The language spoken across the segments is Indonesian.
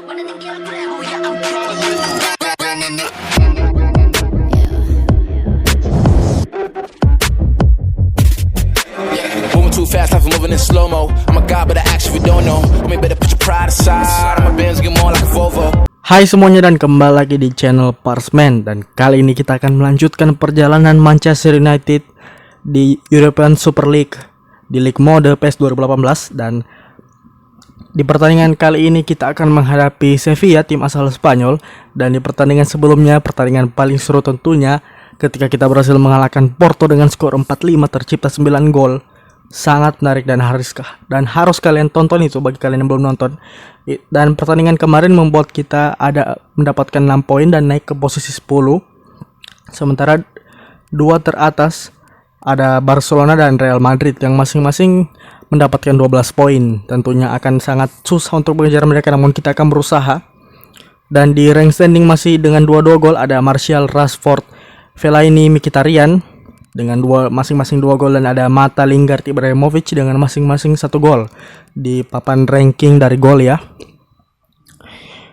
Moving too fast, life is moving in slow-mo. I'm a god, but I actually don't know. Homie, better put your pride aside. I'm a Benz, get more like a Volvo. Hai semuanya dan kembali lagi di channel Parsman. Dan kali ini kita akan melanjutkan perjalanan Manchester United di European Super League di League Mode PES 2018. Dan di pertandingan kali ini kita akan menghadapi Sevilla, tim asal Spanyol. Dan di pertandingan sebelumnya, pertandingan paling seru tentunya ketika kita berhasil mengalahkan Porto dengan skor 4-5, tercipta 9 gol. Sangat menarik dan harus kalian tonton itu bagi kalian yang belum nonton. Dan pertandingan kemarin membuat kita mendapatkan 6 poin dan naik ke posisi 10. Sementara dua teratas ada Barcelona dan Real Madrid yang masing-masing mendapatkan 12 poin. Tentunya akan sangat susah untuk mengejar mereka, namun kita akan berusaha. Dan di rank standing masih dengan 22 gol ada Martial, Rashford, Fellaini, Mkhitaryan dengan masing-masing 2 gol, dan ada Mata, Lingard, Ibrahimovic dengan masing-masing 1 gol di papan ranking dari gol ya.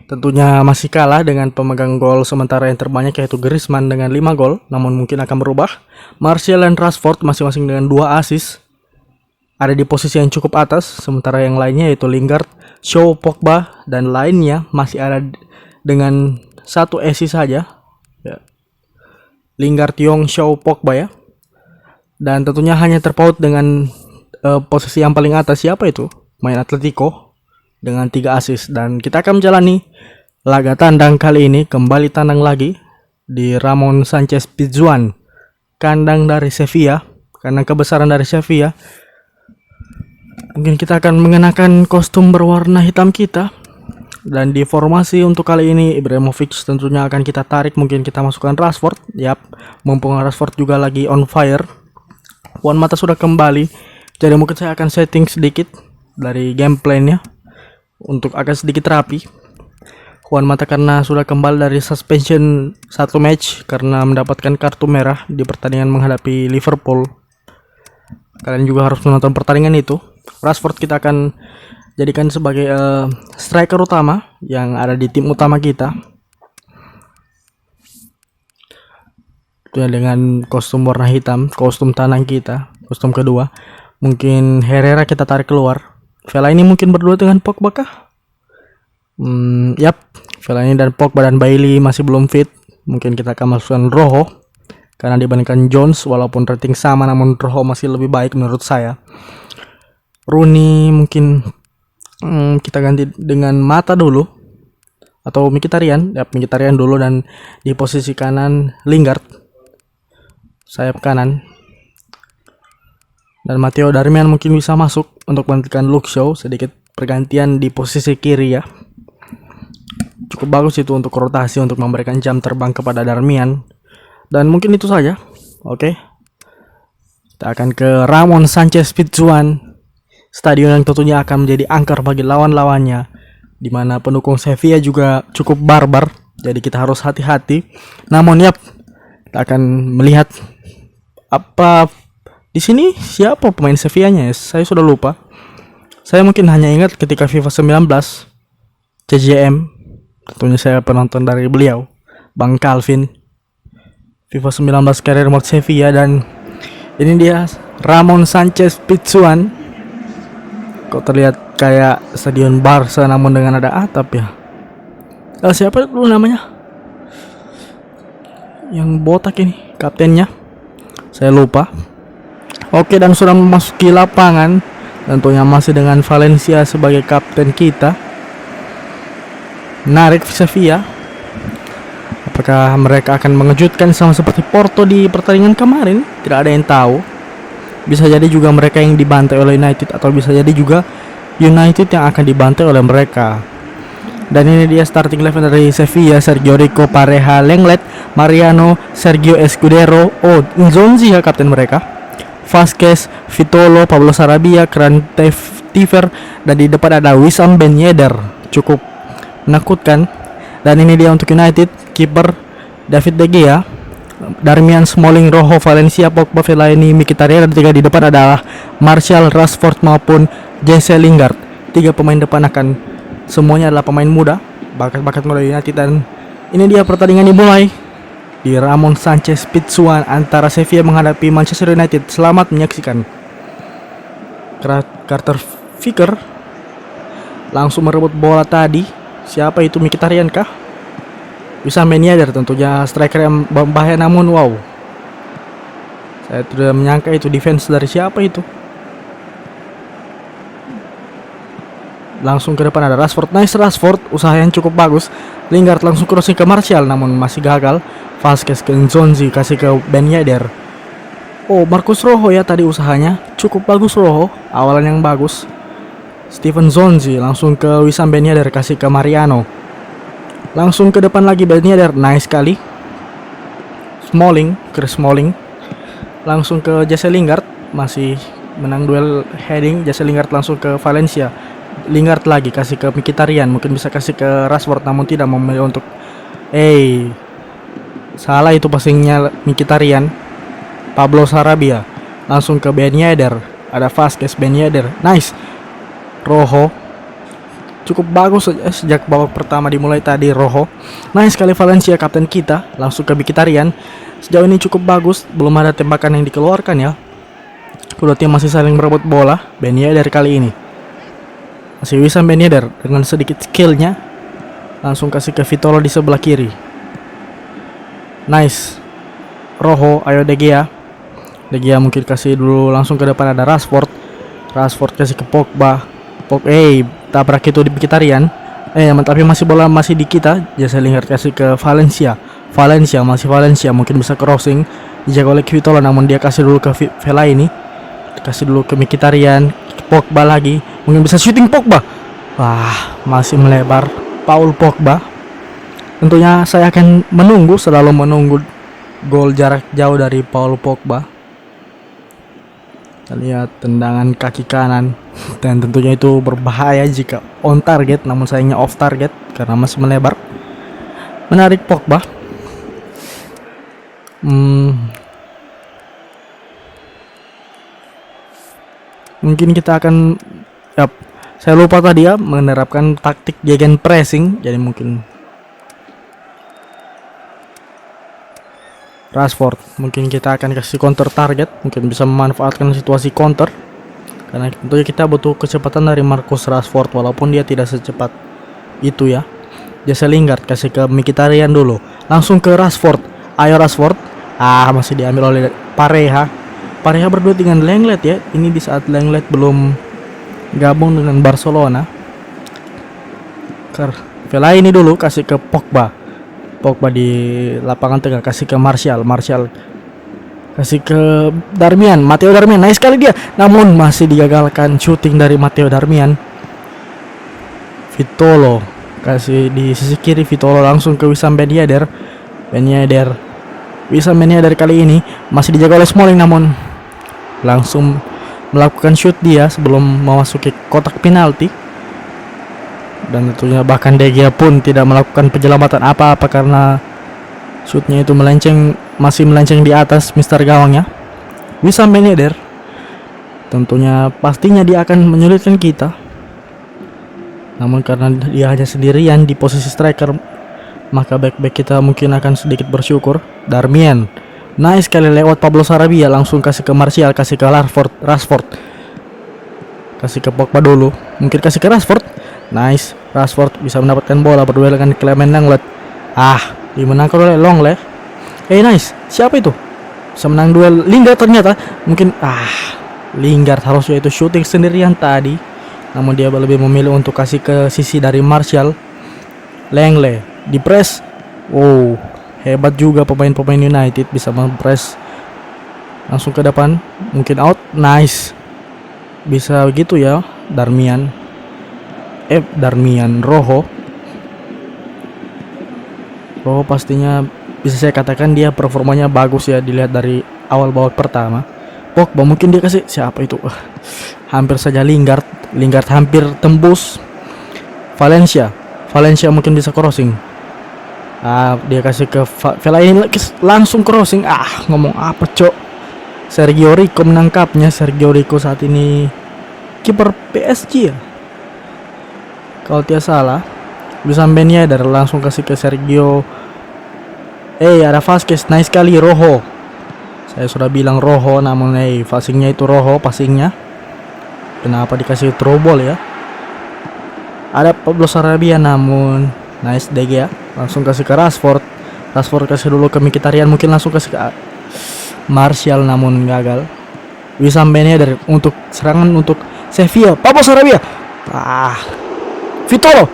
Tentunya masih kalah dengan pemegang gol sementara yang terbanyak yaitu Griezmann dengan 5 gol, namun mungkin akan berubah. Martial dan Rashford masing-masing dengan 2 assist ada di posisi yang cukup atas, sementara yang lainnya yaitu Lingard, Shaw, Pogba dan lainnya masih ada dengan 1 assist saja ya. Lingard, Young, Shaw, Pogba ya. Dan tentunya hanya terpaut dengan posisi yang paling atas, siapa itu? Main Atletico dengan 3 assist. Dan kita akan menjalani laga tandang kali ini, kembali tandang lagi di Ramon Sanchez Pizjuan, kandang dari Sevilla, kandang kebesaran dari Sevilla. Mungkin kita akan mengenakan kostum berwarna hitam kita. Dan di formasi untuk kali ini Ibrahimovic tentunya akan kita tarik, mungkin kita masukkan Rashford. Yap, mumpung Rashford juga lagi on fire. Juan Mata sudah kembali, jadi mungkin saya akan setting sedikit dari gameplaynya untuk agak sedikit rapi. Juan Mata karena sudah kembali dari suspension 1 match karena mendapatkan kartu merah di pertandingan menghadapi Liverpool. Kalian juga harus menonton pertandingan itu. Rashford kita akan jadikan sebagai striker utama yang ada di tim utama kita. Dengan kostum warna hitam, kostum tandang kita, kostum kedua. Mungkin Herrera kita tarik keluar. Fellaini mungkin berdua dengan Pogba kah? Yap, Fellaini dan Pogba dan Bailey masih belum fit. Mungkin kita akan masukkan Rojo karena dibandingkan Jones, walaupun rating sama, namun Rojo masih lebih baik menurut saya. Rooney mungkin kita ganti dengan Mata dulu atau Mkhitaryan. Yap, Mkhitaryan dulu, dan di posisi kanan Lingard sayap kanan, dan Matteo Darmian mungkin bisa masuk untuk menggantikan Luke Shaw, sedikit pergantian di posisi kiri ya. Cukup bagus itu untuk rotasi, untuk memberikan jam terbang kepada Darmian. Dan mungkin itu saja. Oke, kita akan ke Ramon Sanchez Pizjuan, stadion yang tentunya akan menjadi angker bagi lawan-lawannya, dimana pendukung Sevilla juga cukup barbar, jadi kita harus hati-hati. Namun yap, kita akan melihat apa di sini, siapa pemain Sevilla-nya ya? Saya sudah lupa. Saya mungkin hanya ingat ketika FIFA 19 CJM, tentunya saya penonton dari beliau, Bang Calvin. FIFA 19 Career Mode Sevilla, dan ini dia Ramon Sanchez Pizjuan. Kok terlihat kayak stadion Barca namun dengan ada atap ya. Siapa dulu namanya? Yang botak ini, kaptennya. Saya lupa. Oke, dan sudah memasuki lapangan. Tentunya masih dengan Valencia sebagai kapten kita. Menarik Sevilla. Apakah mereka akan mengejutkan sama seperti Porto di pertandingan kemarin? Tidak ada yang tahu. Bisa jadi juga mereka yang dibantai oleh United, atau bisa jadi juga United yang akan dibantai oleh mereka. Dan ini dia starting eleven dari Sevilla: Sergio Rico, Pareja, Lenglet, Mariano, Sergio Escudero, Nzonzi ya kapten mereka, Vázquez, Vitolo, Pablo Sarabia, Tiver, dan di depan ada Wissam Ben Yedder. Cukup menakutkan. Dan ini dia untuk United, kiper David De Gea, Darmian, Smalling, Rojo, Valencia, Pogba, Fellaini, Mkhitaryan, dan 3 di depan adalah Martial, Rashford maupun Jesse Lingard. 3 pemain depan semuanya adalah pemain muda. bakat-bakat muda United. Dan ini dia pertandingan dimulai di Ramon Sanchez Pizjuan antara Sevilla menghadapi Manchester United. Selamat menyaksikan. Carter Vicker langsung merebut bola tadi. Siapa itu, Mkhitaryan kah? Bisa Ben Yedder, tentunya striker yang berbahaya, namun wow, saya tidak menyangka itu defense dari siapa itu. Langsung ke depan ada Rashford. Nice Rashford, usaha yang cukup bagus. Lingard langsung crossing ke Martial, namun masih gagal. Vasquez ke Nzonzi, kasih ke Ben Yedder. Oh, Marcus Rojo ya tadi usahanya. Cukup bagus Rojo, awalan yang bagus. Steven Nzonzi langsung ke Wissam Ben Yedder, kasih ke Mariano. Langsung ke depan lagi Ben Yedder, nice sekali. Chris Smalling langsung ke Jesse Lingard, masih menang duel heading. Jesse Lingard langsung ke Valencia. Lingard lagi kasih ke Mkhitaryan, mungkin bisa kasih ke Rashford, namun tidak memilih untuk salah itu passingnya Mkhitaryan. Pablo Sarabia langsung ke Ben Yedder, ada Vasquez, Ben Yedder, nice. Rojo cukup bagus sejak babak pertama dimulai tadi. Rojo nice sekali. Valencia kapten kita langsung ke Mkhitaryan. Sejauh ini cukup bagus, belum ada tembakan yang dikeluarkan ya. Kedua tim masih saling merebut bola. Ben Yedder kali ini masih bisa. Ben Yedder dengan sedikit skillnya langsung kasih ke Vitolo di sebelah kiri. Nice. Rojo, ayo De Gea. De Gea mungkin kasih dulu langsung ke depan, ada Rashford. Rashford kasih ke Pogba. Tabrak itu di Mkhitaryan. Tapi masih bola masih di kita. Jesse Lingard kasih ke Valencia. Valencia mungkin bisa crossing, dijaga oleh Vitolo, namun dia kasih dulu ke Fellaini. Kasih dulu ke Mkhitaryan. Pogba lagi, mungkin bisa shooting Pogba. Wah, masih melebar Paul Pogba. Tentunya saya akan selalu menunggu gol jarak jauh dari Paul Pogba. Kita lihat tendangan kaki kanan, dan tentunya itu berbahaya jika on target, namun sayangnya off target karena masih melebar. Menarik Pogba. Mungkin kita akan saya lupa tadi ya menerapkan taktik gegen pressing, jadi mungkin Rashford mungkin kita akan kasih counter target, mungkin bisa memanfaatkan situasi counter, karena tentunya kita butuh kecepatan dari Marcus Rashford walaupun dia tidak secepat itu ya. Jesse Lingard kasih ke Mkhitaryan dulu, langsung ke Rashford. Ayo Rashford. Masih diambil oleh Pareja berdua dengan Lenglet ya. Ini di saat Lenglet belum gabung dengan Barcelona. Fellaini dulu kasih ke Pogba di lapangan tengah, kasih ke Martial kasih ke Matteo Darmian. Nice sekali dia, namun masih digagalkan shooting dari Matteo Darmian. Vitolo kasih di sisi kiri. Vitolo langsung ke Wissam Ben Yedder. Wissam Ben Yedder kali ini masih dijaga oleh Smalling, namun langsung melakukan shoot dia sebelum memasuki kotak penalti. Dan tentunya bahkan De Gea pun tidak melakukan penyelamatan apa-apa karena shootnya itu masih melenceng di atas mister gawangnya. Wissam Ben Yedder tentunya pastinya dia akan menyulitkan kita, namun karena dia hanya sendirian di posisi striker, maka back kita mungkin akan sedikit bersyukur. Darmian nice sekali lewat Pablo Sarabia, langsung kasih ke Martial, kasih ke Rashford, kasih ke Pogba dulu, mungkin kasih ke Rashford. Nice, Rashford bisa mendapatkan bola, berduel dengan Clement Lenglet. Dimenangkan oleh Longley. Nice, siapa itu? Bisa menang duel. Lingard ternyata. Mungkin Lingard harusnya itu shooting sendirian tadi, namun dia lebih memilih untuk kasih ke sisi dari Martial. Langley di press. Wow, hebat juga pemain United bisa mempress langsung ke depan. Mungkin out. Nice, bisa begitu ya. Rojo pastinya bisa saya katakan dia performanya bagus ya, dilihat dari awal babak pertama. Pogba mungkin dia kasih siapa itu? Hampir saja Lingard hampir tembus. Valencia mungkin bisa crossing. Dia kasih ke Fellaini, langsung crossing. Ngomong apa cok? Sergio Rico menangkapnya. Sergio Rico saat ini kiper PSG ya, kalau tidak salah. Wissam Ben Yedder langsung kasih ke Sergio. Ada Vasquez, nice sekali Rojo. Saya sudah bilang Rojo, namun passingnya itu Rojo passingnya. Kenapa dikasih throw ball ya? Ada Pablo Sarabia, namun nice De Gea langsung kasih ke Rashford. Rashford kasih dulu ke Mkhitaryan, mungkin langsung kasih ke Martial, namun gagal. Wissam Ben Yedder untuk serangan untuk Sevilla. Pablo Sarabia. Vitolo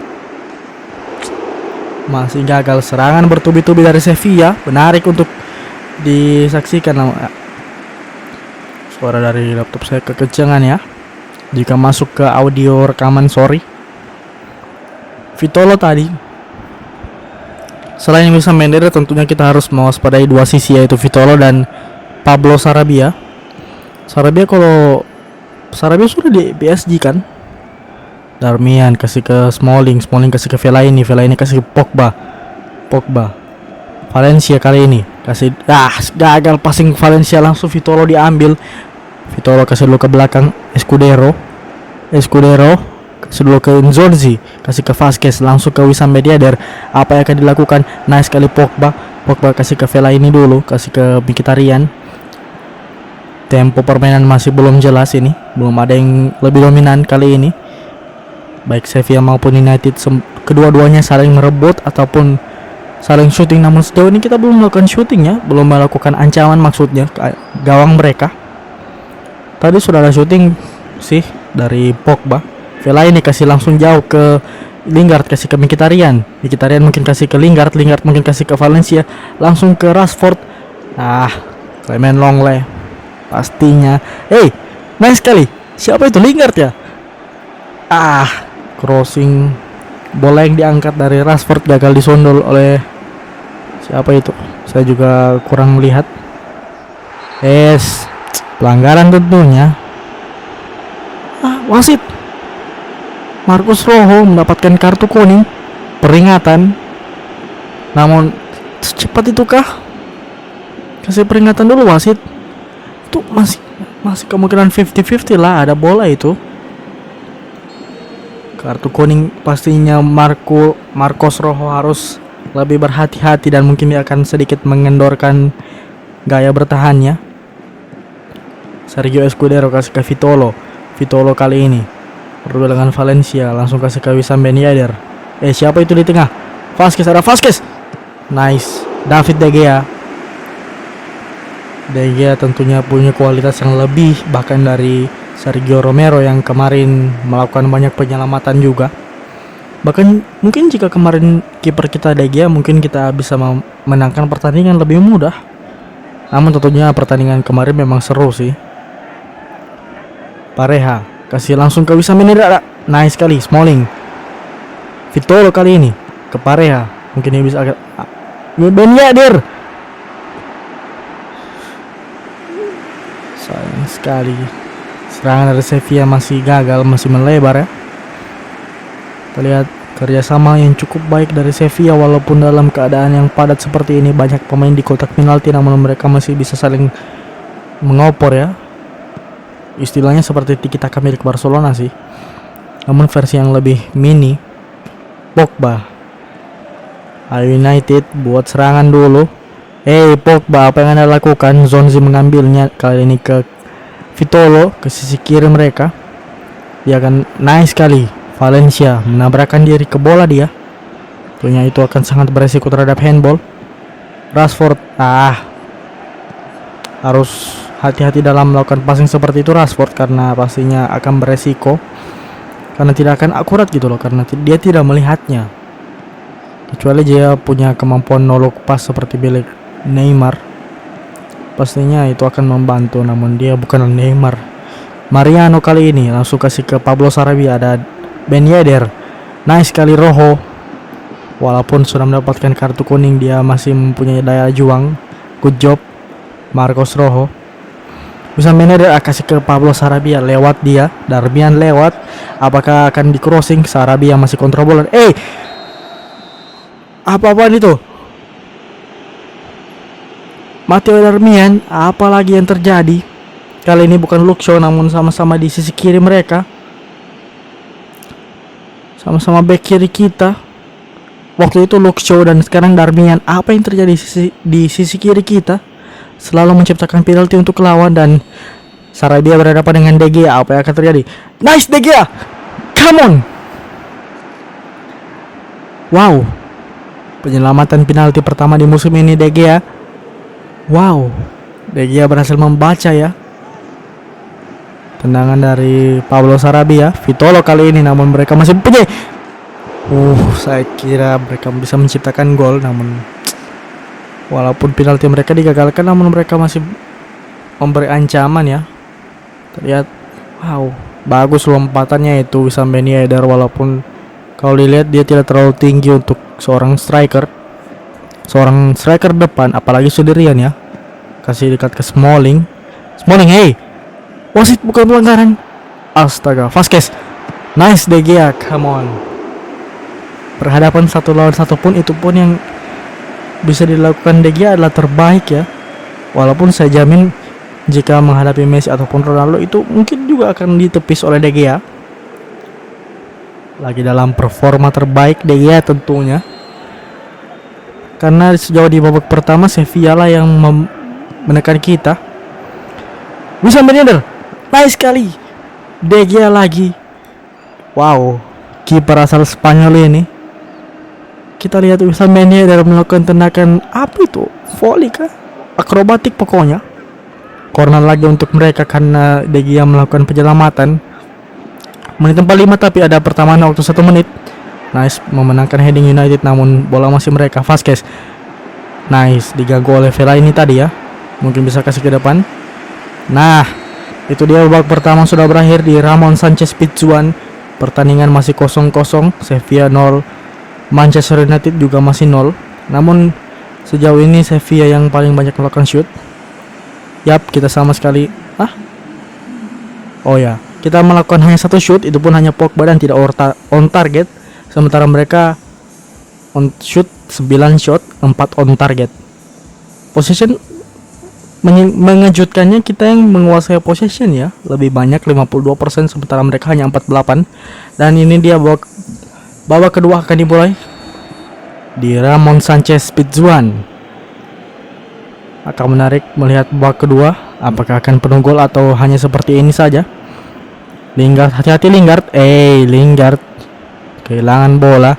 masih gagal. Serangan bertubi-tubi dari Sevilla, menarik untuk disaksikan. Suara dari laptop saya kekencangan ya. Jika masuk ke audio rekaman, sorry. Vitolo tadi, selain Wissam Ben Yedder, tentunya kita harus mewaspadai dua sisi, yaitu Vitolo dan Pablo Sarabia. Sarabia sudah di PSG kan. Darmian kasih ke Smalling kasih ke Fellaini kasih ke Pogba. Valencia kali ini kasih gagal passing Valencia, langsung Vitolo diambil. Vitolo kasih dulu ke belakang Escudero kasih dulu ke Nzonzi, kasih ke Vasquez, langsung ke Wissam Ben Yedder. Apa yang akan dilakukan? Nice sekali Pogba kasih ke Fellaini dulu, kasih ke Mkhitaryan. Tempo permainan masih belum jelas ini, belum ada yang lebih dominan kali ini. Baik Sevilla maupun United, kedua-duanya saling merebut ataupun saling shooting, namun sejauh ini kita belum melakukan shooting ya, belum melakukan ancaman maksudnya ke gawang mereka. Tadi sudah ada shooting sih dari Pogba. Fellaini kasih langsung jauh ke Lingard, kasih ke Mkhitaryan mungkin kasih ke Lingard mungkin kasih ke Valencia, langsung ke Rashford. Clement Longley pastinya. Nice sekali. Siapa itu? Lingard ya? Crossing bola yang diangkat dari Rashford gagal disundul oleh siapa itu? Saya juga kurang melihat. Pelanggaran tentunya. Wasit. Marcos Rojo mendapatkan kartu kuning, peringatan. Namun secepat itukah kasih peringatan dulu wasit? Itu masih kemungkinan 50-50 lah, ada bola itu. Kartu kuning pastinya Marcos Rojo harus lebih berhati-hati dan mungkin dia akan sedikit mengendorkan gaya bertahannya. Sergio Escudero kasih ke Vitolo kali ini berdua dengan Valencia, langsung kasih ke Wissam Ben Yedder. Siapa itu di tengah? Vasquez. Nice. David De Gea tentunya punya kualitas yang lebih bahkan dari Sergio Romero yang kemarin melakukan banyak penyelamatan juga. Bahkan mungkin jika kemarin kiper kita De Gea, mungkin kita bisa memenangkan pertandingan lebih mudah. Namun tentunya pertandingan kemarin memang seru sih. Pareja kasih langsung ke Wissam Ben Yedder. Nice sekali Smalling. Vitolo kali ini ke Pareja, mungkin dia bisa agak Ben Yedder. Sayang sekali. Serangan dari Sevilla masih gagal, masih melebar ya. Kita lihat kerjasama yang cukup baik dari Sevilla, walaupun dalam keadaan yang padat seperti ini, banyak pemain di kotak penalti, namun mereka masih bisa saling mengopor ya. Istilahnya seperti tiki-taka milik Barcelona sih, namun versi yang lebih mini. Pogba, United buat serangan dulu. Pogba, apa yang Anda lakukan? Zonzi mengambilnya kali ini ke Vitolo, ke sisi kiri mereka. Dia akan nice sekali. Valencia menabrakkan diri ke bola dia. Tentunya itu akan sangat beresiko terhadap handball. Rashford, harus hati-hati dalam melakukan passing seperti itu Rashford, karena pastinya akan beresiko, karena tidak akan akurat gitu loh, karena dia tidak melihatnya. Kecuali dia punya kemampuan nolok pas seperti milik Neymar, pastinya itu akan membantu, namun dia bukan Neymar. Mariano kali ini langsung kasih ke Pablo Sarabia, ada Ben Yedder. Nice sekali Rojo, walaupun sudah mendapatkan kartu kuning dia masih mempunyai daya juang. Good job Marcos Rojo. Bisa Ben Yedder kasih ke Pablo Sarabia, lewat dia. Darmian lewat, apakah akan di crossing? Sarabia masih kontrol bola. Apa-apaan itu? Matteo Darmian, apa lagi yang terjadi? Kali ini bukan Luke Shaw, namun sama-sama di sisi kiri mereka. Sama-sama back kiri kita. Waktu itu Luke Shaw dan sekarang Darmian. Apa yang terjadi di sisi kiri kita? Selalu menciptakan penalti untuk lawan dan Sarabia berhadapan dengan De Gea. Apa yang akan terjadi? Nice De Gea. Come on. Wow. Penyelamatan penalti pertama di musim ini De Gea. Wow. De Gea berhasil membaca ya. Tendangan dari Pablo Sarabia. Vitolo kali ini, namun mereka masih punya. Saya kira mereka bisa menciptakan gol, namun walaupun penalti mereka digagalkan, namun mereka masih memberi ancaman ya. Terlihat, wow, bagus lompatannya itu Wissam Ben Yedder, walaupun kalau dilihat dia tidak terlalu tinggi untuk seorang striker depan, apalagi sendirian ya. Kasih dekat ke Smalling, hey, wasit bukan pelanggaran. Astaga, Vasquez, nice De Gea, come on. Berhadapan 1 lawan 1 pun, itu pun yang bisa dilakukan De Gea adalah terbaik ya. Walaupun saya jamin jika menghadapi Messi ataupun Ronaldo itu mungkin juga akan ditepis oleh De Gea. Lagi dalam performa terbaik De Gea tentunya. Karena sejauh di babak pertama Sevilla lah yang menekan kita. Wissam Ben Yedder, nice sekali. De Gea lagi. Wow, kiper asal Spanyol ini. Kita lihat Wissam Ben Yedder melakukan tendangan apa itu? Volley kah? Akrobatik pokoknya. Corner lagi untuk mereka karena De Gea melakukan penyelamatan. Menit 45 tapi ada pertambahan waktu 1 menit. Nice, memenangkan heading United, namun bola masih mereka. Vasquez, nice, diganggu oleh Fellaini tadi ya. Mungkin bisa kasih ke depan. Nah, itu dia babak pertama sudah berakhir di Ramon Sanchez Pizjuan. Pertandingan masih 0-0. Sevilla 0, Manchester United juga masih 0. Namun sejauh ini Sevilla yang paling banyak melakukan shoot. Yap, kita sama sekali. Oh ya, kita melakukan hanya 1 shoot, itu pun hanya Pogba dan tidak on target. Sementara mereka on shoot 9 shot, 4 on target. Possession mengejutkannya kita yang menguasai possession ya, lebih banyak 52%, sementara mereka hanya 48. Dan ini dia babak kedua akan dimulai di Ramon Sanchez Pizjuan. Akan menarik melihat babak kedua, apakah akan penuh gol atau hanya seperti ini saja. Lingard, hati-hati Lingard. Lingard kehilangan bola.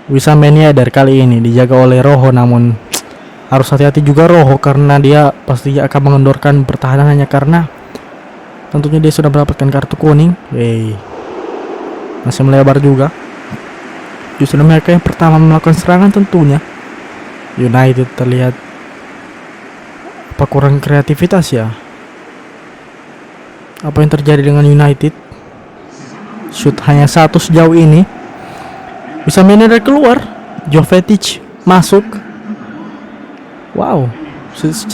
Wissam Ben Yedder kali ini dijaga oleh Rojo, namun harus hati-hati juga Rojo karena dia pasti akan mengendorkan pertahanannya karena tentunya dia sudah mendapatkan kartu kuning. Masih melebar juga. Justru mereka yang pertama melakukan serangan tentunya. United terlihat apa kurang kreativitas ya. Apa yang terjadi dengan United? Shoot hanya 1 sejauh ini. Bisa Meneder keluar, Jovetic masuk. Wow,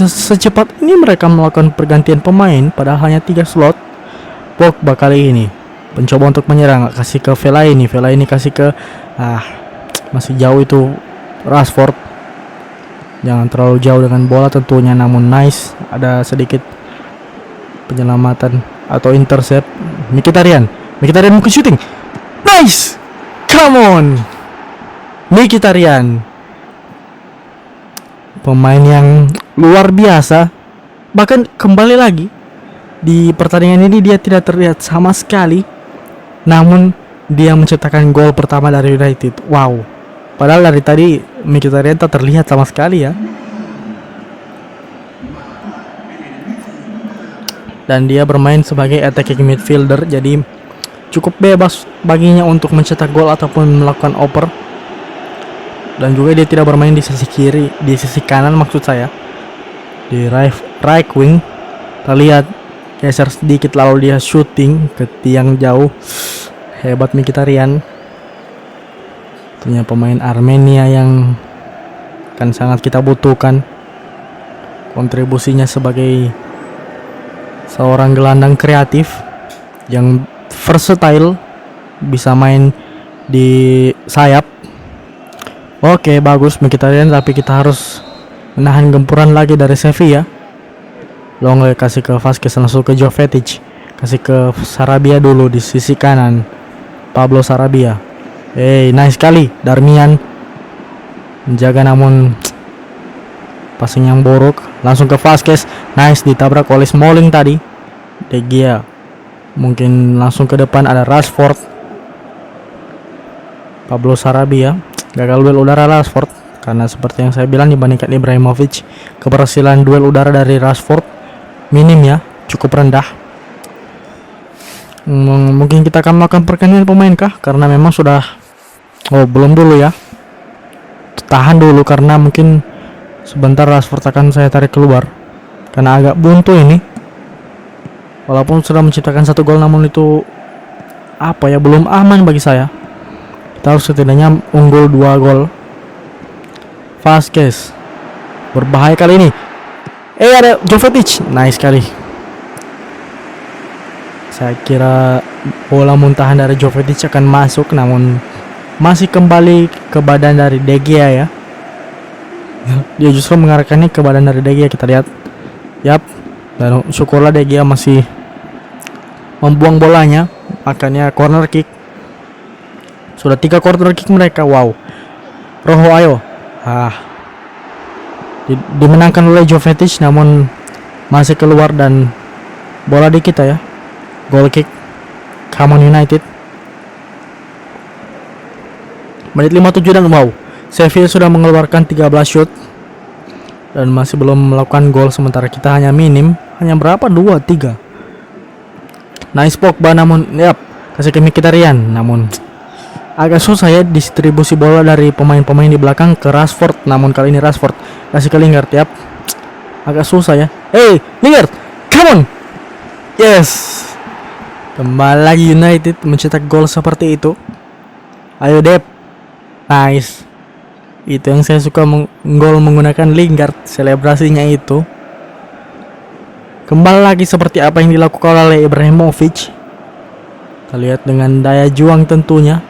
secepat ini mereka melakukan pergantian pemain padahal hanya 3 slot. Pogba kali ini mencoba untuk menyerang, kasih ke Fellaini kasih ke masih jauh itu Rashford. Jangan terlalu jauh dengan bola tentunya, namun nice, ada sedikit penyelamatan atau intercept. Mkhitaryan mungkin shooting. Nice, come on, Mkhitaryan, pemain yang luar biasa. Bahkan kembali lagi di pertandingan ini dia tidak terlihat sama sekali, namun dia menciptakan gol pertama dari United. Wow, padahal dari tadi Mkhitaryan tak terlihat sama sekali ya. Dan dia bermain sebagai attacking midfielder, jadi cukup bebas baginya untuk mencetak gol ataupun melakukan oper. Dan juga dia tidak bermain di sisi kiri, di sisi kanan maksud saya, di right wing. Kita lihat geser sedikit lalu dia shooting ke tiang jauh. Hebat Mkhitaryan, tentunya pemain Armenia yang kan sangat kita butuhkan. Kontribusinya sebagai seorang gelandang kreatif yang versatile, bisa main di sayap. Oke, bagus Mkhitaryan, tapi kita harus menahan gempuran lagi dari Sevilla. Longley kasih ke Vasquez, langsung ke Jovetic, kasih ke Sarabia dulu di sisi kanan. Pablo Sarabia, nice sekali. Darmian menjaga namun passing yang buruk. Langsung ke Vasquez, nice, ditabrak oleh Smalling tadi. De Gea mungkin langsung ke depan, ada Rashford. Pablo Sarabia gagal duel udara Rashford, karena seperti yang saya bilang dibandingkan Ibrahimovic, keberhasilan duel udara dari Rashford minim ya, cukup rendah. Mungkin kita akan melakukan pergantian pemain kah, karena memang sudah belum dulu ya, tahan dulu karena mungkin sebentar Rashford akan saya tarik keluar karena agak buntu ini. Walaupun sudah menciptakan 1 gol, namun itu apa ya, belum aman bagi saya. Kita harus setidaknya unggul 2 gol. Vasquez berbahaya kali ini. Ada Jovetic, nice sekali. Saya kira bola muntahan dari Jovetic akan masuk, namun masih kembali ke badan dari De Gea ya. Dia justru mengarahkannya ke badan dari De Gea, kita lihat. Yap, dan syukurlah De Gea masih membuang bolanya, makanya corner kick. Sudah 3 corner kick mereka, wow. Rojo ayo. Dimenangkan oleh Jovetic, namun masih keluar dan bola di kita ya. Goal kick Come on United. Menit 57 dan wow, Sevilla sudah mengeluarkan 13 shoot dan masih belum melakukan gol, sementara kita hanya minim, hanya berapa, 2, 3. Nice Pogba, namun kasih ke Mkhitaryan, namun agak susah ya distribusi bola dari pemain-pemain di belakang ke Rashford, namun kali ini Rashford kasih ke Lingard, agak susah ya. Lingard, come on, yes, kembali lagi United mencetak gol seperti itu. Ayo Dep, nice. Itu yang saya suka, gol menggunakan Lingard, selebrasinya itu. Kembali lagi seperti apa yang dilakukan oleh Ibrahimovic. Kita lihat dengan daya juang tentunya.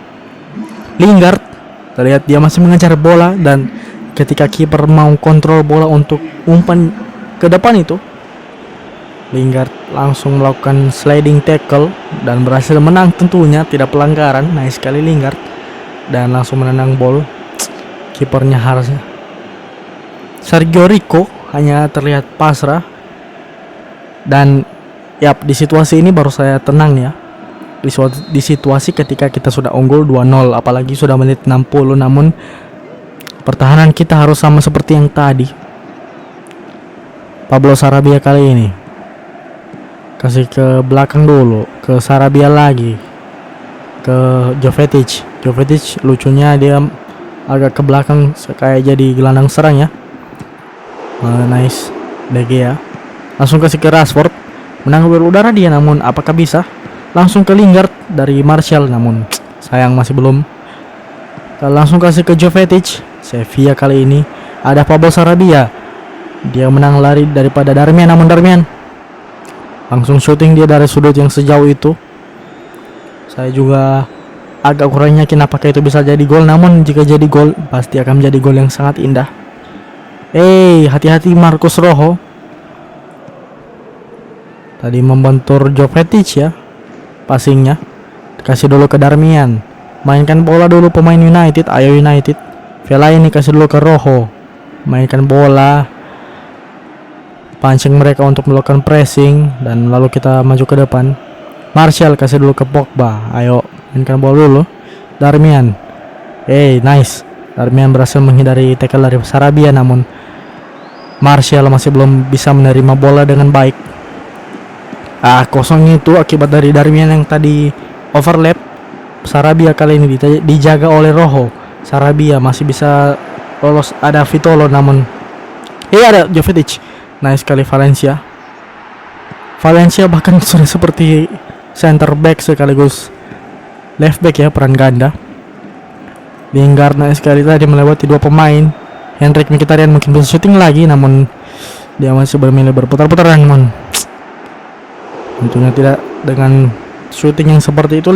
Lingard, kita lihat dia masih mengejar bola, dan ketika kiper mau kontrol bola untuk umpan ke depan itu, Lingard langsung melakukan sliding tackle dan berhasil menang tentunya, tidak pelanggaran. Nice sekali Lingard, dan langsung menendang bola. Kipernya harusnya Sergio Rico hanya terlihat pasrah. Dan di situasi ini baru saya tenang ya. Di situasi ketika kita sudah unggul 2-0, apalagi sudah menit 60, namun pertahanan kita harus sama seperti yang tadi. Pablo Sarabia kali ini kasih ke belakang dulu, ke Sarabia lagi, ke Jovetic. Jovetic lucunya dia agak ke belakang kayak jadi gelandang serang ya. Nice De Gea langsung kasih ke Rashford, menang duel udara dia, namun apakah bisa? Langsung ke Lingard dari Martial, namun sayang masih belum. Kita langsung kasih ke Jovetic. Sevilla kali ini ada Pablo Sarabia, dia menang lari daripada Darmian, namun Darmian langsung shooting dia dari sudut yang sejauh itu. Saya juga agak kurang yakin apakah itu bisa jadi gol, namun jika jadi gol pasti akan menjadi gol yang sangat indah. Hati-hati Marcos Rojo. Tadi membentur Jovetic ya, passingnya. Kasih dulu ke Darmian, mainkan bola dulu pemain United. Ayo United, Vela ini kasih dulu ke Rojo, mainkan bola, pancing mereka untuk melakukan pressing, dan lalu kita maju ke depan. Martial kasih dulu ke Pogba, ayo mainkan bola dulu. Darmian, nice. Darmian berhasil menghindari tackle dari Sarabia, namun Martial masih belum bisa menerima bola dengan baik. Kosong itu akibat dari Darmian yang tadi overlap. Sarabia kali ini dijaga oleh Rojo. Sarabia masih bisa lolos, ada Vitolo, namun ada Jovetic. Nice sekali Valencia. Valencia bahkan sudah seperti center back sekaligus left back ya, peran ganda. Lingard nice sekali tadi melewati 2 pemain. Henrik Mkhitaryan mungkin bisa shooting lagi, namun dia masih memilih berputar-putar, namun tentunya tidak dengan shooting yang seperti itu.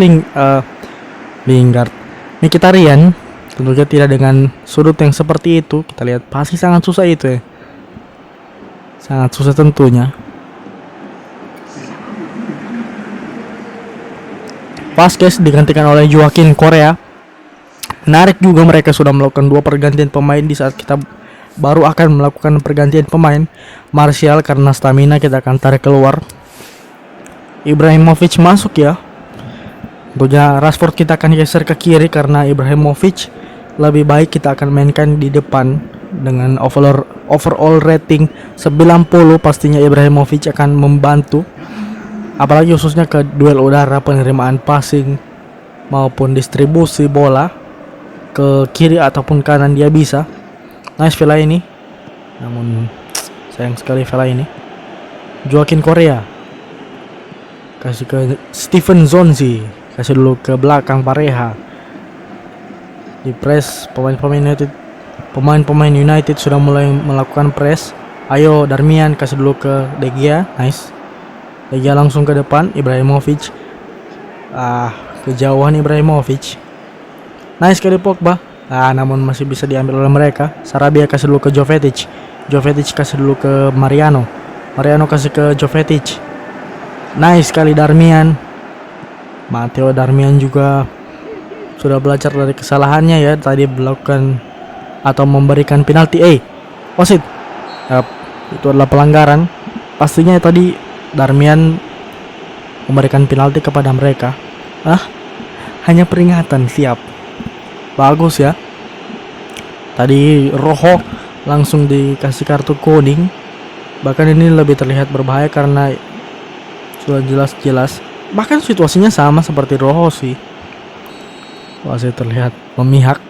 Lingard, Mkhitaryan tentunya tidak dengan sudut yang seperti itu. Kita lihat pasti sangat susah itu ya, sangat susah tentunya. Vasquez digantikan oleh Joaquin Correa. Menarik juga mereka sudah melakukan 2 pergantian pemain di saat kita baru akan melakukan pergantian pemain. Martial karena stamina kita akan tarik keluar. Ibrahimovic masuk ya. Tentunya Rashford kita akan geser ke kiri karena Ibrahimovic lebih baik kita akan mainkan di depan. Dengan overall rating 90 pastinya Ibrahimovic akan membantu, apalagi khususnya ke duel udara, penerimaan passing maupun distribusi bola ke kiri ataupun kanan dia bisa. Nice Vela ini, namun sayang sekali Vela ini. Joaquin Korea kasih ke Steven Zonzi, kasih dulu ke belakang Pareja. Di press pemain-pemain United sudah mulai melakukan press. Ayo Darmian kasih dulu ke De Gea. Nice, De Gea langsung ke depan. Ibrahimovic, kejauhan Ibrahimovic. Nice sekali Pogba. Namun masih bisa diambil oleh mereka. Sarabia kasih dulu ke Jovetic. Jovetic kasih dulu ke Mariano. Mariano kasih ke Jovetic. Nice sekali Darmian. Matteo Darmian juga sudah belajar dari kesalahannya ya, tadi melakukan atau memberikan penalti. Wasit. Itu adalah pelanggaran. Pastinya tadi Darmian memberikan penalti kepada mereka. Hanya peringatan, siap. Bagus ya. Tadi Rojo langsung dikasih kartu kuning. Bahkan ini lebih terlihat berbahaya karena sudah jelas-jelas. Bahkan situasinya sama seperti Rojo sih. Masih terlihat memihak.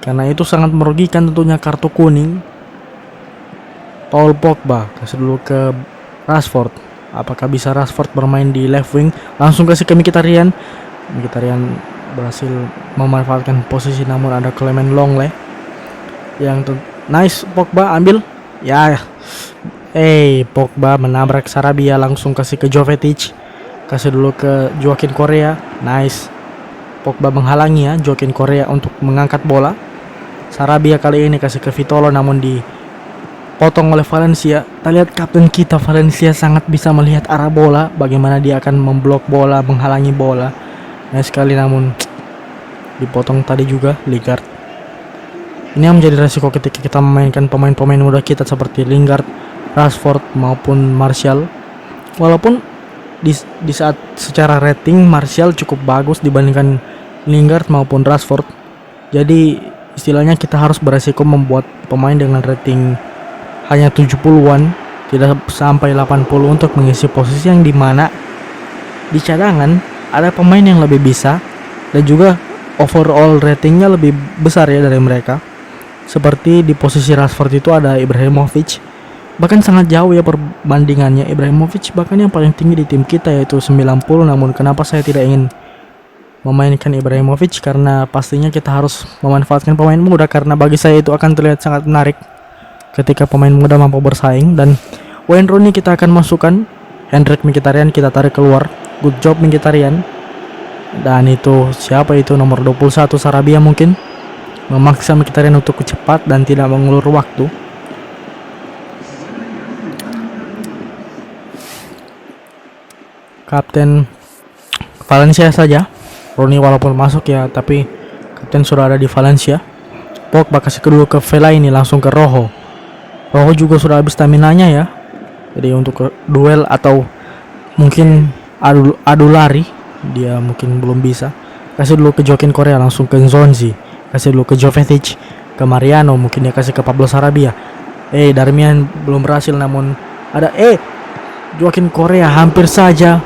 Karena itu sangat merugikan tentunya kartu kuning. Paul Pogba kasih dulu ke Rashford. Apakah bisa Rashford bermain di left wing? Langsung kasih ke Mkhitaryan. Mkhitaryan berhasil memanfaatkan posisi, namun ada Clement Longley yang nice. Pogba ambil ya. Pogba menabrak Sarabia, langsung kasih ke Jovetic. Kasih dulu ke Joaquin Korea. Nice. Pogba menghalangi ya Joaquin Korea untuk mengangkat bola. Sarabia kali ini kasih ke Vitolo, namun dipotong oleh Valencia. Kita lihat kapten kita Valencia sangat bisa melihat arah bola, bagaimana dia akan memblok bola, menghalangi bola. Nice sekali, namun dipotong tadi juga Lingard. Ini yang menjadi resiko ketika kita memainkan pemain-pemain muda kita seperti Lingard, Rashford maupun Martial. Walaupun di saat secara rating Martial cukup bagus dibandingkan Lingard maupun Rashford. Jadi istilahnya kita harus beresiko membuat pemain dengan rating hanya 70-an, tidak sampai 80 untuk mengisi posisi yang dimana di cadangan ada pemain yang lebih bisa dan juga overall ratingnya lebih besar ya dari mereka. Seperti di posisi Rashford itu ada Ibrahimovic, bahkan sangat jauh ya perbandingannya. Ibrahimovic bahkan yang paling tinggi di tim kita yaitu 90. Namun kenapa saya tidak ingin memainkan Ibrahimovic? Karena pastinya kita harus memanfaatkan pemain muda, karena bagi saya itu akan terlihat sangat menarik ketika pemain muda mampu bersaing. Dan Wayne Rooney kita akan masukkan. Hendrik Mkhitaryan kita tarik keluar. Good job Mkhitaryan. Dan itu siapa itu, nomor 21 Sarabia mungkin memaksa Mkhitaryan untuk cepat dan tidak mengulur waktu. Kapten Valencia saja. Rooney walaupun masuk ya, tapi kapten sudah ada di Valencia. Pogba kasih kedua ke Vela, ini langsung ke Rojo. Rojo juga sudah habis staminanya ya. Jadi untuk duel atau mungkin adu lari dia mungkin belum bisa. Kasih dulu ke Joaquin Korea, langsung ke Zonzi. Kasih dulu ke Jovetic, ke Mariano, mungkin dia kasih ke Pablo Sarabia. Darmian belum berhasil, namun ada Joaquin Korea hampir saja.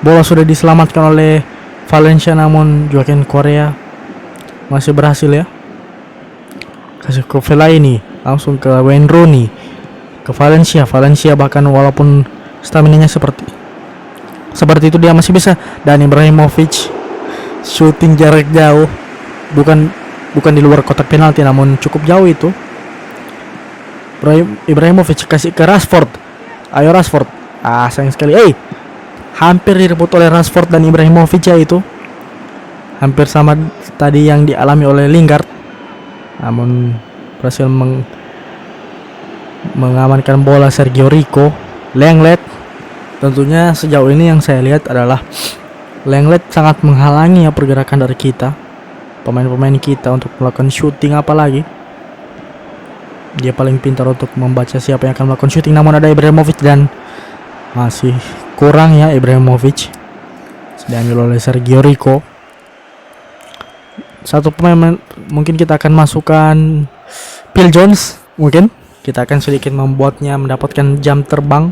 Bola sudah diselamatkan oleh Valencia, namun Joaquin Korea masih berhasil ya. Kasih ke Vela, ini langsung ke Wayne Rooney, ke Valencia. Valencia bahkan walaupun staminanya seperti itu dia masih bisa. Dan Ibrahimovic shooting jarak jauh, bukan di luar kotak penalti, namun cukup jauh itu. Ibrahimovic kasih ke Rashford. Ayo Rashford. Sayang sekali. Hampir direbut oleh Rashford dan Ibrahimovic ya itu. Hampir sama tadi yang dialami oleh Lingard. Namun berhasil mengamankan bola Sergio Rico. Lenglet. Tentunya sejauh ini yang saya lihat adalah Lenglet sangat menghalangi ya pergerakan dari kita, pemain-pemain kita untuk melakukan shooting. Apalagi dia paling pintar untuk membaca siapa yang akan melakukan shooting. Namun ada Ibrahimovic dan masih kurang ya Ibrahimovic. Diambil oleh Sergio Rico. Satu pemain mungkin kita akan masukkan Phil Jones. Mungkin kita akan sedikit membuatnya mendapatkan jam terbang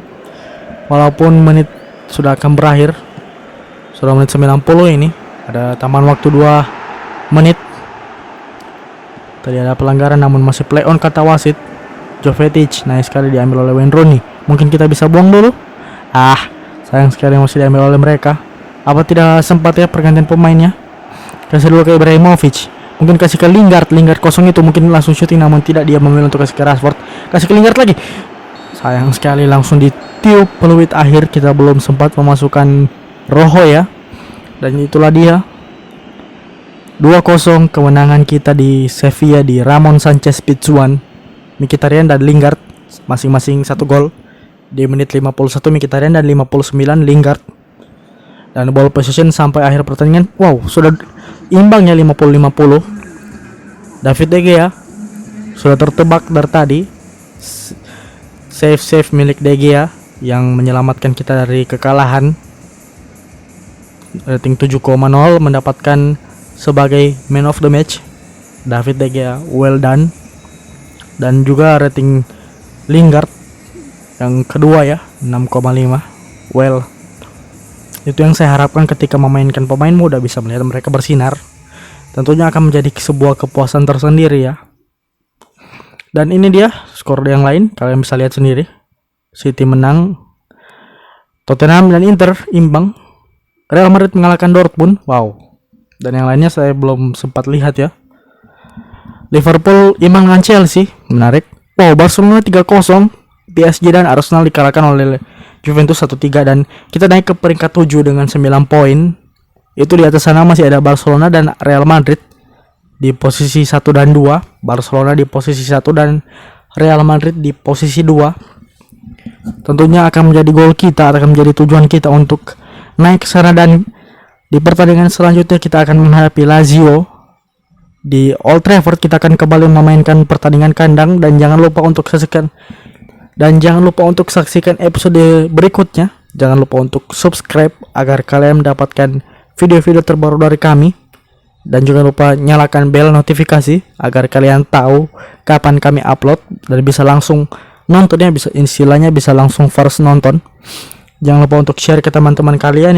walaupun menit sudah akan berakhir. Sudah menit 90 ini. Ada tambahan waktu 2 menit. Tadi ada pelanggaran namun masih play on kata wasit. Jovetic naik sekali diambil oleh Wayne Rooney. Mungkin kita bisa buang dulu. Sayang sekali masih diambil oleh mereka. Apa tidak sempat ya pergantian pemainnya? Kasih dulu ke Ibrahimovic. Mungkin kasih ke Lingard. Lingard kosong itu mungkin langsung shooting namun tidak, dia memilih untuk kasih ke Rashford. Kasih ke Lingard lagi. Sayang sekali langsung ditiup peluit akhir. Kita belum sempat memasukkan Rojo ya. Dan itulah dia 2-0 kemenangan kita di Sevilla di Ramon Sanchez Pizjuan. Mkhitaryan dan Lingard masing-masing 1 gol di menit 51 Mkhitaryan dan 59 Lingard. Dan ball possession sampai akhir pertandingan, wow, sudah imbang ya 50-50. David De Gea sudah tertebak dari tadi. Save milik De Gea yang menyelamatkan kita dari kekalahan. Rating 7,0 mendapatkan sebagai man of the match. David De Gea, well done. Dan juga rating Lingard yang kedua ya, 6,5. Well, itu yang saya harapkan ketika memainkan pemain muda, bisa melihat mereka bersinar. Tentunya akan menjadi sebuah kepuasan tersendiri ya. Dan ini dia skor yang lain, kalian bisa lihat sendiri. City menang, Tottenham dan Inter imbang, Real Madrid mengalahkan Dortmund. Wow. Dan yang lainnya saya belum sempat lihat ya. Liverpool imbang dengan Chelsea, menarik. Wow, Barcelona 3-0, PSG dan Arsenal dikalahkan oleh Juventus 1-3 dan kita naik ke peringkat 7 dengan 9 poin. Itu di atas sana masih ada Barcelona dan Real Madrid di posisi 1 dan 2. Barcelona di posisi 1 dan Real Madrid di posisi 2. Tentunya akan menjadi gol kita, akan menjadi tujuan kita untuk naik ke sana. Dan di pertandingan selanjutnya kita akan menghadapi Lazio di Old Trafford. Kita akan kembali memainkan pertandingan kandang dan jangan lupa untuk saksikan episode berikutnya. Jangan lupa untuk subscribe agar kalian mendapatkan video-video terbaru dari kami. Dan juga lupa nyalakan bel notifikasi agar kalian tahu kapan kami upload dan bisa langsung nontonnya, bisa langsung first nonton. Jangan lupa untuk share ke teman-teman kalian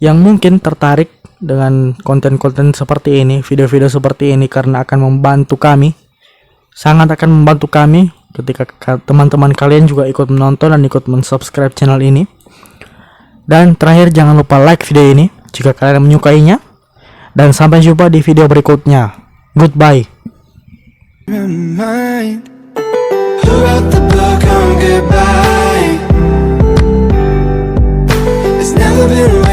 yang mungkin tertarik dengan konten-konten seperti ini, video-video seperti ini, karena akan membantu kami. Sangat akan membantu kami ketika teman-teman kalian juga ikut menonton dan ikut mensubscribe channel ini. Dan terakhir, jangan lupa like video ini jika kalian menyukainya. Dan sampai jumpa di video berikutnya. Goodbye. Who wrote the book on goodbye? It's never been